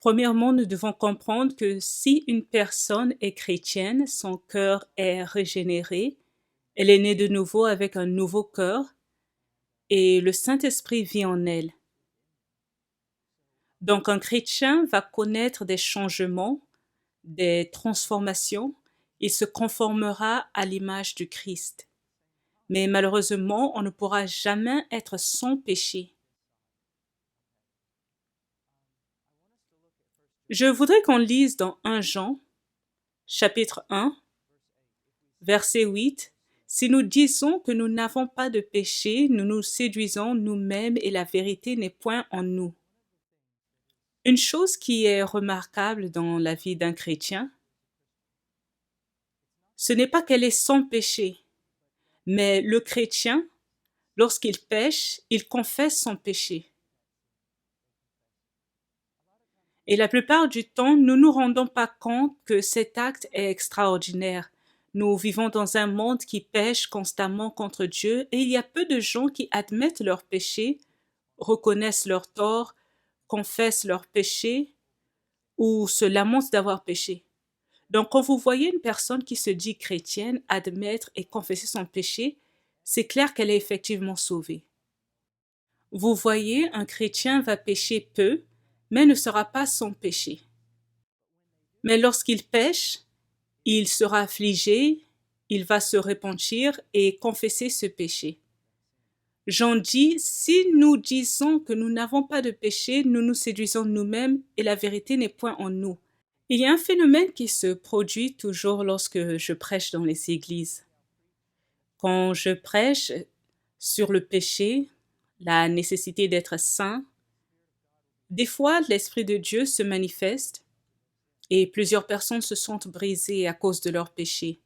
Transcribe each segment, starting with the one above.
Premièrement, nous devons comprendre que si une personne est chrétienne, son cœur est régénéré, elle est née de nouveau avec un nouveau cœur et le Saint-Esprit vit en elle. Donc un chrétien va connaître des changements, des transformations, il se conformera à l'image du Christ. Mais malheureusement, on ne pourra jamais être sans péché. Je voudrais qu'on lise dans 1 Jean, chapitre 1, verset 8. Si nous disons que nous n'avons pas de péché, nous nous séduisons nous-mêmes et la vérité n'est point en nous. Une chose qui est remarquable dans la vie d'un chrétien, ce n'est pas qu'elle est sans péché, mais le chrétien, lorsqu'il pêche, il confesse son péché. Et la plupart du temps, nous ne nous rendons pas compte que cet acte est extraordinaire. Nous vivons dans un monde qui pêche constamment contre Dieu et il y a peu de gens qui admettent leurs péchés, reconnaissent leurs torts, confessent leurs péchés ou se lamentent d'avoir péché. Donc quand vous voyez une personne qui se dit chrétienne admettre et confesser son péché, c'est clair qu'elle est effectivement sauvée. Vous voyez, un chrétien va pécher peu, mais ne sera pas sans péché. Mais lorsqu'il pêche, il sera affligé, il va se repentir et confesser ce péché. Jean dit, si nous disons que nous n'avons pas de péché, nous nous séduisons nous-mêmes et la vérité n'est point en nous. Il y a un phénomène qui se produit toujours lorsque je prêche dans les églises. Quand je prêche sur le péché, la nécessité d'être saint, des fois l'Esprit de Dieu se manifeste et plusieurs personnes se sentent brisées à cause de leur péché.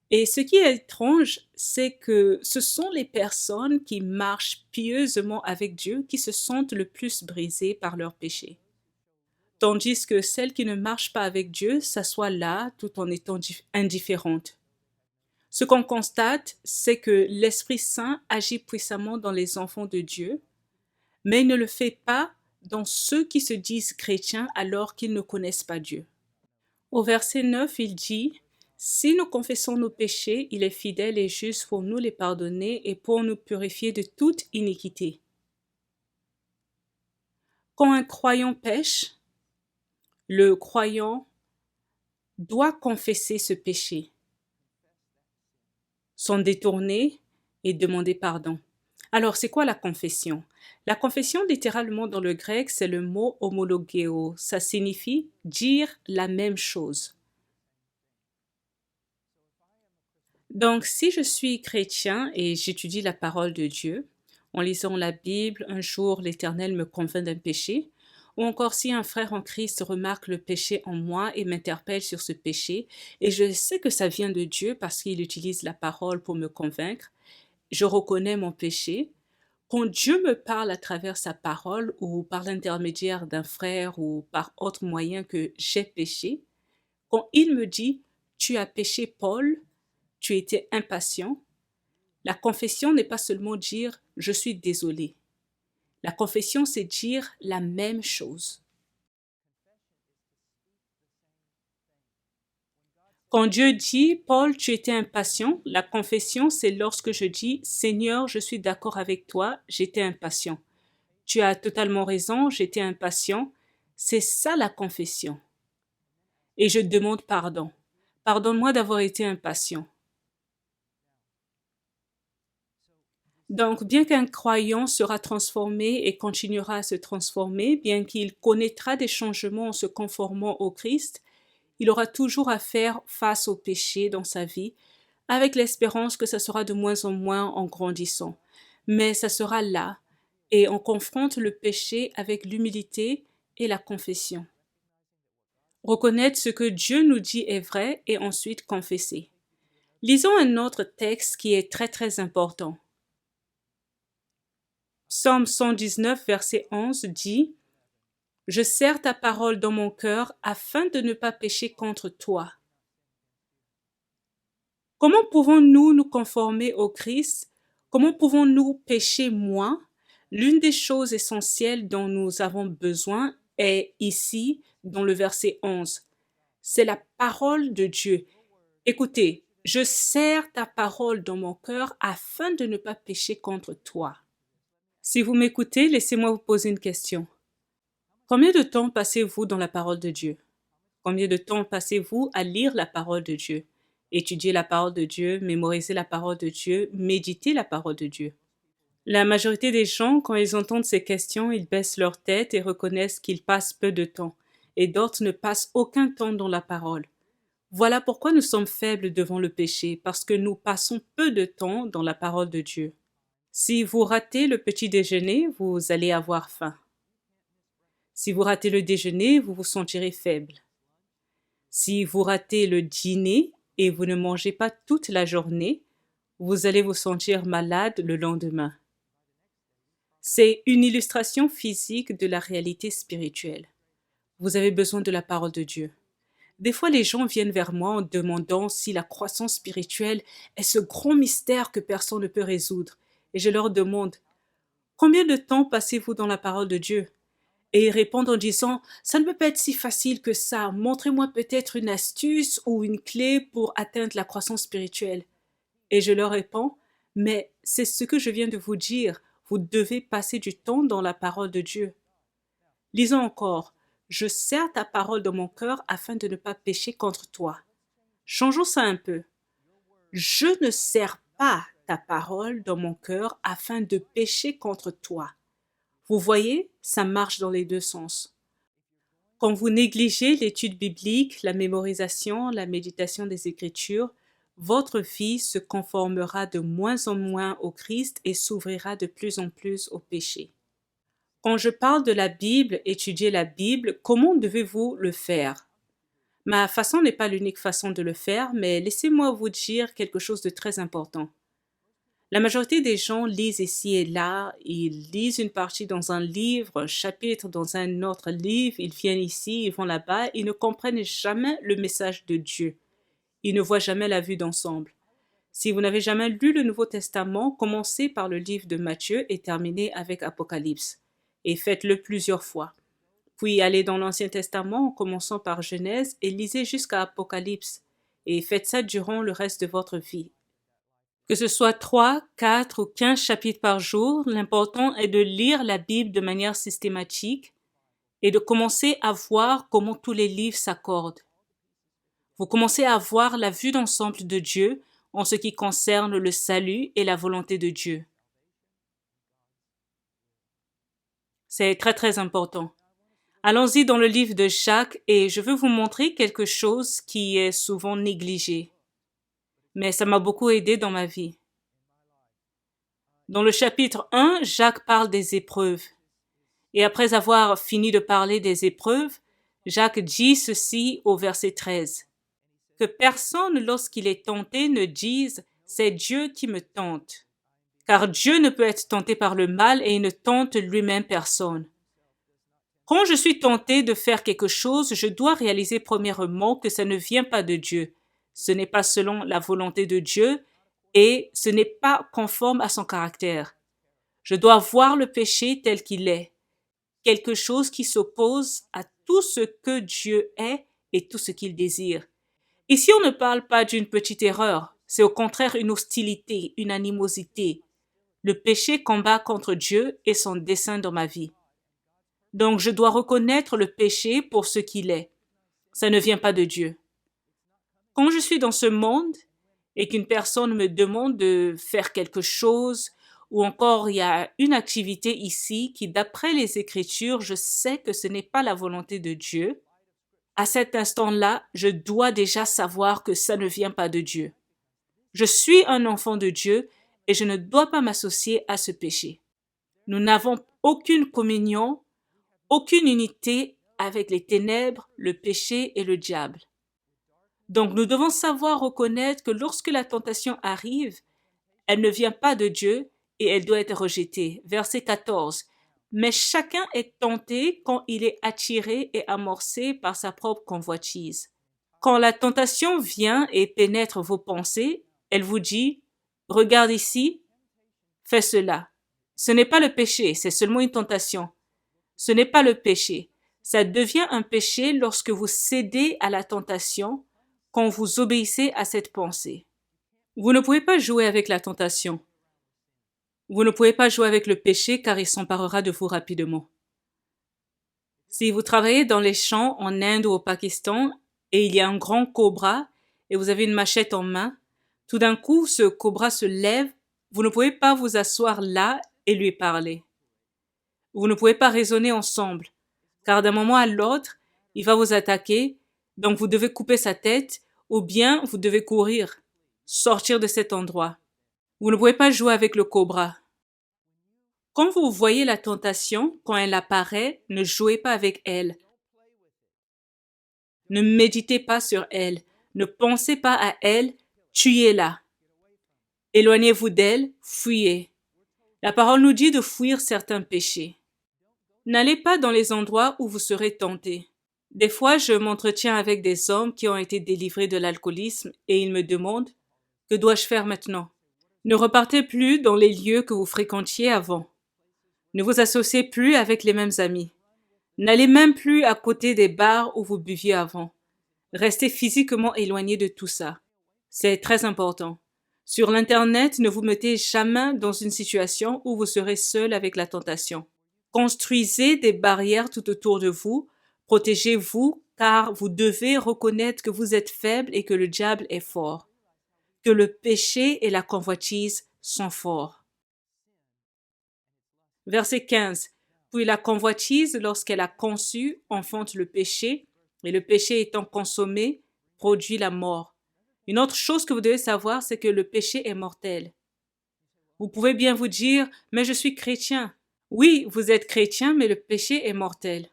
Et ce qui est étrange, c'est que ce sont les personnes qui marchent pieusement avec Dieu qui se sentent le plus brisées par leur péché. Tandis que celles qui ne marchent pas avec Dieu s'assoient là tout en étant indifférentes. Ce qu'on constate, c'est que l'Esprit Saint agit puissamment dans les enfants de Dieu, mais il ne le fait pas dans ceux qui se disent chrétiens alors qu'ils ne connaissent pas Dieu. Au verset 9, il dit « Si nous confessons nos péchés, il est fidèle et juste pour nous les pardonner et pour nous purifier de toute iniquité. » Quand un croyant pêche, le croyant doit confesser ce péché, s'en détourner et demander pardon. Alors, c'est quoi la confession? La confession, littéralement dans le grec, c'est le mot homologeo. Ça signifie dire la même chose. Donc, si je suis chrétien et j'étudie la parole de Dieu, en lisant la Bible, un jour l'Éternel me convainc d'un péché, ou encore si un frère en Christ remarque le péché en moi et m'interpelle sur ce péché, et je sais que ça vient de Dieu parce qu'il utilise la parole pour me convaincre, je reconnais mon péché. Quand Dieu me parle à travers sa parole ou par l'intermédiaire d'un frère ou par autre moyen que j'ai péché, quand il me dit « Tu as péché, Paul », tu étais impatient, la confession n'est pas seulement dire « je suis désolé ». La confession, c'est dire la même chose. Quand Dieu dit « Paul, tu étais impatient », la confession, c'est lorsque je dis « Seigneur, je suis d'accord avec toi, j'étais impatient ». Tu as totalement raison, j'étais impatient. C'est ça la confession. Et je demande pardon. Pardonne-moi d'avoir été impatient. Donc, bien qu'un croyant sera transformé et continuera à se transformer, bien qu'il connaîtra des changements en se conformant au Christ, il aura toujours à faire face au péché dans sa vie, avec l'espérance que ça sera de moins en moins en grandissant. Mais ça sera là, et on confronte le péché avec l'humilité et la confession. Reconnaître ce que Dieu nous dit est vrai et ensuite confesser. Lisons un autre texte qui est très très important. Psaume 119, verset 11 dit « Je serre ta parole dans mon cœur afin de ne pas pécher contre toi. » Comment pouvons-nous nous conformer au Christ? Comment pouvons-nous pécher moins? L'une des choses essentielles dont nous avons besoin est ici dans le verset 11. C'est la parole de Dieu. Écoutez, je serre ta parole dans mon cœur afin de ne pas pécher contre toi. Si vous m'écoutez, laissez-moi vous poser une question. Combien de temps passez-vous dans la parole de Dieu? Combien de temps passez-vous à lire la parole de Dieu, étudier la parole de Dieu, mémoriser la parole de Dieu, méditer la parole de Dieu? La majorité des gens, quand ils entendent ces questions, ils baissent leur tête et reconnaissent qu'ils passent peu de temps, et d'autres ne passent aucun temps dans la parole. Voilà pourquoi nous sommes faibles devant le péché, parce que nous passons peu de temps dans la parole de Dieu. Si vous ratez le petit déjeuner, vous allez avoir faim. Si vous ratez le déjeuner, vous vous sentirez faible. Si vous ratez le dîner et vous ne mangez pas toute la journée, vous allez vous sentir malade le lendemain. C'est une illustration physique de la réalité spirituelle. Vous avez besoin de la parole de Dieu. Des fois, les gens viennent vers moi en demandant si la croissance spirituelle est ce grand mystère que personne ne peut résoudre. Et je leur demande, combien de temps passez-vous dans la parole de Dieu? Et ils répondent en disant, ça ne peut pas être si facile que ça. Montrez-moi peut-être une astuce ou une clé pour atteindre la croissance spirituelle. Et je leur réponds, mais c'est ce que je viens de vous dire. Vous devez passer du temps dans la parole de Dieu. Lisons encore. Je serre ta parole dans mon cœur afin de ne pas pécher contre toi. Changeons ça un peu. Je ne serre pas ta parole dans mon cœur afin de pécher contre toi. Vous voyez, ça marche dans les deux sens. Quand vous négligez l'étude biblique, la mémorisation, la méditation des Écritures, votre vie se conformera de moins en moins au Christ et s'ouvrira de plus en plus au péché. Quand je parle de la Bible, étudier la Bible, comment devez-vous le faire? Ma façon n'est pas l'unique façon de le faire, mais laissez-moi vous dire quelque chose de très important. La majorité des gens lisent ici et là, ils lisent une partie dans un livre, un chapitre dans un autre livre, ils viennent ici, ils vont là-bas, ils ne comprennent jamais le message de Dieu. Ils ne voient jamais la vue d'ensemble. Si vous n'avez jamais lu le Nouveau Testament, commencez par le livre de Matthieu et terminez avec Apocalypse. Et faites-le plusieurs fois. Puis allez dans l'Ancien Testament en commençant par Genèse et lisez jusqu'à Apocalypse. Et faites ça durant le reste de votre vie. Que ce soit 3, 4 ou 15 chapitres par jour, l'important est de lire la Bible de manière systématique et de commencer à voir comment tous les livres s'accordent. Vous commencez à voir la vue d'ensemble de Dieu en ce qui concerne le salut et la volonté de Dieu. C'est très très important. Allons-y dans le livre de Jacques et je veux vous montrer quelque chose qui est souvent négligé. Mais ça m'a beaucoup aidé dans ma vie. Dans le chapitre 1, Jacques parle des épreuves. Et après avoir fini de parler des épreuves, Jacques dit ceci au verset 13. Que personne, lorsqu'il est tenté, ne dise « c'est Dieu qui me tente ». Car Dieu ne peut être tenté par le mal et il ne tente lui-même personne. Quand je suis tenté de faire quelque chose, je dois réaliser premièrement que ça ne vient pas de Dieu. Ce n'est pas selon la volonté de Dieu et ce n'est pas conforme à son caractère. Je dois voir le péché tel qu'il est, quelque chose qui s'oppose à tout ce que Dieu est et tout ce qu'il désire. Ici, on ne parle pas d'une petite erreur, c'est au contraire une hostilité, une animosité. Le péché combat contre Dieu et son dessein dans ma vie. Donc, je dois reconnaître le péché pour ce qu'il est. Ça ne vient pas de Dieu. Quand je suis dans ce monde et qu'une personne me demande de faire quelque chose, ou encore il y a une activité ici qui, d'après les Écritures, je sais que ce n'est pas la volonté de Dieu, à cet instant-là, je dois déjà savoir que ça ne vient pas de Dieu. Je suis un enfant de Dieu et je ne dois pas m'associer à ce péché. Nous n'avons aucune communion, aucune unité avec les ténèbres, le péché et le diable. Donc nous devons savoir reconnaître que lorsque la tentation arrive, elle ne vient pas de Dieu et elle doit être rejetée. Verset 14. Mais chacun est tenté quand il est attiré et amorcé par sa propre convoitise. Quand la tentation vient et pénètre vos pensées, elle vous dit « Regarde ici, fais cela ». Ce n'est pas le péché, c'est seulement une tentation. Ce n'est pas le péché. Ça devient un péché lorsque vous cédez à la tentation, quand vous obéissez à cette pensée. Vous ne pouvez pas jouer avec la tentation. Vous ne pouvez pas jouer avec le péché car il s'emparera de vous rapidement. Si vous travaillez dans les champs en Inde ou au Pakistan et il y a un grand cobra et vous avez une machette en main, tout d'un coup ce cobra se lève, vous ne pouvez pas vous asseoir là et lui parler. Vous ne pouvez pas raisonner ensemble, car d'un moment à l'autre, il va vous attaquer, donc vous devez couper sa tête ou bien vous devez courir, sortir de cet endroit. Vous ne pouvez pas jouer avec le cobra. Quand vous voyez la tentation, quand elle apparaît, ne jouez pas avec elle. Ne méditez pas sur elle. Ne pensez pas à elle, tuez-la. Éloignez-vous d'elle, fuyez. La parole nous dit de fuir certains péchés. N'allez pas dans les endroits où vous serez tentés. Des fois, je m'entretiens avec des hommes qui ont été délivrés de l'alcoolisme et ils me demandent « Que dois-je faire maintenant ?» Ne repartez plus dans les lieux que vous fréquentiez avant. Ne vous associez plus avec les mêmes amis. N'allez même plus à côté des bars où vous buviez avant. Restez physiquement éloigné de tout ça. C'est très important. Sur l'Internet, ne vous mettez jamais dans une situation où vous serez seul avec la tentation. Construisez des barrières tout autour de vous. Protégez-vous car vous devez reconnaître que vous êtes faible et que le diable est fort. Que le péché et la convoitise sont forts. Verset 15. Puis la convoitise, lorsqu'elle a conçu, enfante le péché, et le péché étant consommé, produit la mort. Une autre chose que vous devez savoir, c'est que le péché est mortel. Vous pouvez bien vous dire, mais je suis chrétien. Oui, vous êtes chrétien, mais le péché est mortel.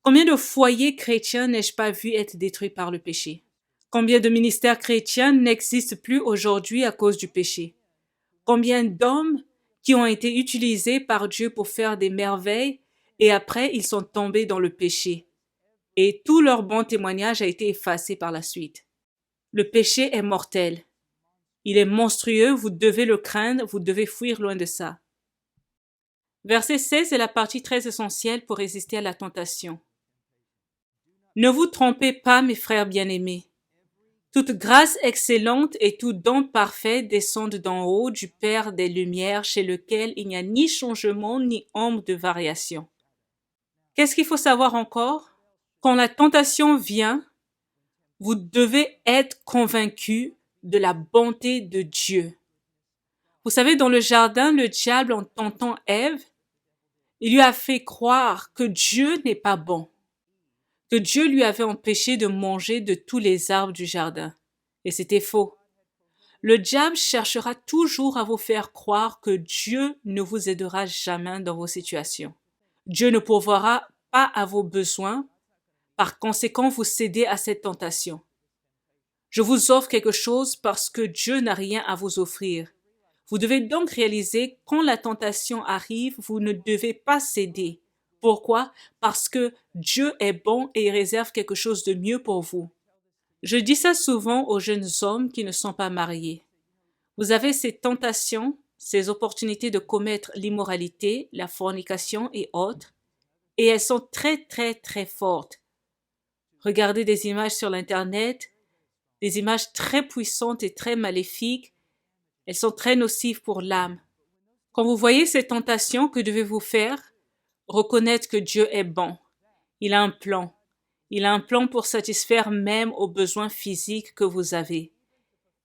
Combien de foyers chrétiens n'ai-je pas vu être détruits par le péché? Combien de ministères chrétiens n'existent plus aujourd'hui à cause du péché? Combien d'hommes qui ont été utilisés par Dieu pour faire des merveilles et après ils sont tombés dans le péché et tout leur bon témoignage a été effacé par la suite. Le péché est mortel. Il est monstrueux, vous devez le craindre, vous devez fuir loin de ça. Verset 16 est la partie très essentielle pour résister à la tentation. Ne vous trompez pas, mes frères bien-aimés. Toute grâce excellente et tout don parfait descendent d'en haut du Père des Lumières, chez lequel il n'y a ni changement ni ombre de variation. Qu'est-ce qu'il faut savoir encore? Quand la tentation vient, vous devez être convaincu de la bonté de Dieu. Vous savez, dans le jardin, le diable, en tentant Ève, il lui a fait croire que Dieu n'est pas bon, que Dieu lui avait empêché de manger de tous les arbres du jardin. Et c'était faux. Le diable cherchera toujours à vous faire croire que Dieu ne vous aidera jamais dans vos situations. Dieu ne pourvoira pas à vos besoins. Par conséquent, vous cédez à cette tentation. Je vous offre quelque chose parce que Dieu n'a rien à vous offrir. Vous devez donc réaliser quand la tentation arrive, vous ne devez pas céder. Pourquoi? Parce que Dieu est bon et il réserve quelque chose de mieux pour vous. Je dis ça souvent aux jeunes hommes qui ne sont pas mariés. Vous avez ces tentations, ces opportunités de commettre l'immoralité, la fornication et autres, et elles sont très très très fortes. Regardez des images sur l'Internet, des images très puissantes et très maléfiques, elles sont très nocives pour l'âme. Quand vous voyez ces tentations, que devez-vous faire? Reconnaître que Dieu est bon. Il a un plan. Il a un plan pour satisfaire même aux besoins physiques que vous avez.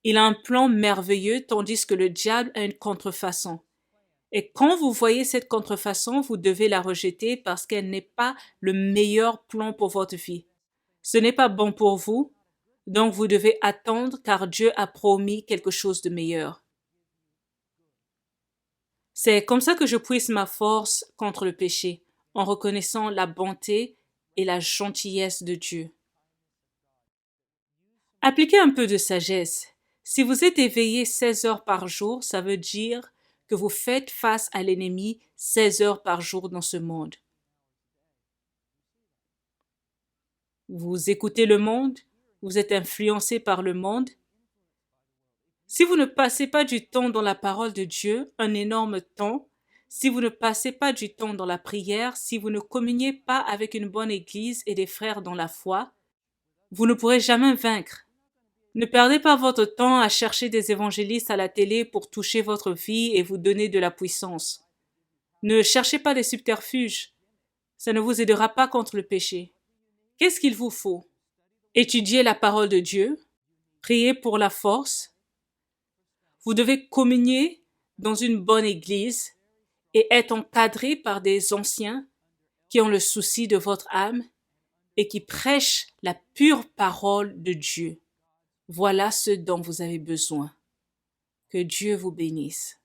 Il a un plan merveilleux tandis que le diable a une contrefaçon. Et quand vous voyez cette contrefaçon, vous devez la rejeter parce qu'elle n'est pas le meilleur plan pour votre vie. Ce n'est pas bon pour vous, donc vous devez attendre car Dieu a promis quelque chose de meilleur. C'est comme ça que je puise ma force contre le péché, en reconnaissant la bonté et la gentillesse de Dieu. Appliquez un peu de sagesse. Si vous êtes éveillé 16 heures par jour, ça veut dire que vous faites face à l'ennemi 16 heures par jour dans ce monde. Vous écoutez le monde, vous êtes influencé par le monde. Si vous ne passez pas du temps dans la parole de Dieu, un énorme temps, Si vous ne passez pas du temps dans la prière, si vous ne communiez pas avec une bonne église et des frères dans la foi, vous ne pourrez jamais vaincre. Ne perdez pas votre temps à chercher des évangélistes à la télé pour toucher votre vie et vous donner de la puissance. Ne cherchez pas des subterfuges. Ça ne vous aidera pas contre le péché. Qu'est-ce qu'il vous faut? Étudier la parole de Dieu, prier pour la force. Vous devez communier dans une bonne église et être encadré par des anciens qui ont le souci de votre âme et qui prêchent la pure parole de Dieu. Voilà ce dont vous avez besoin. Que Dieu vous bénisse.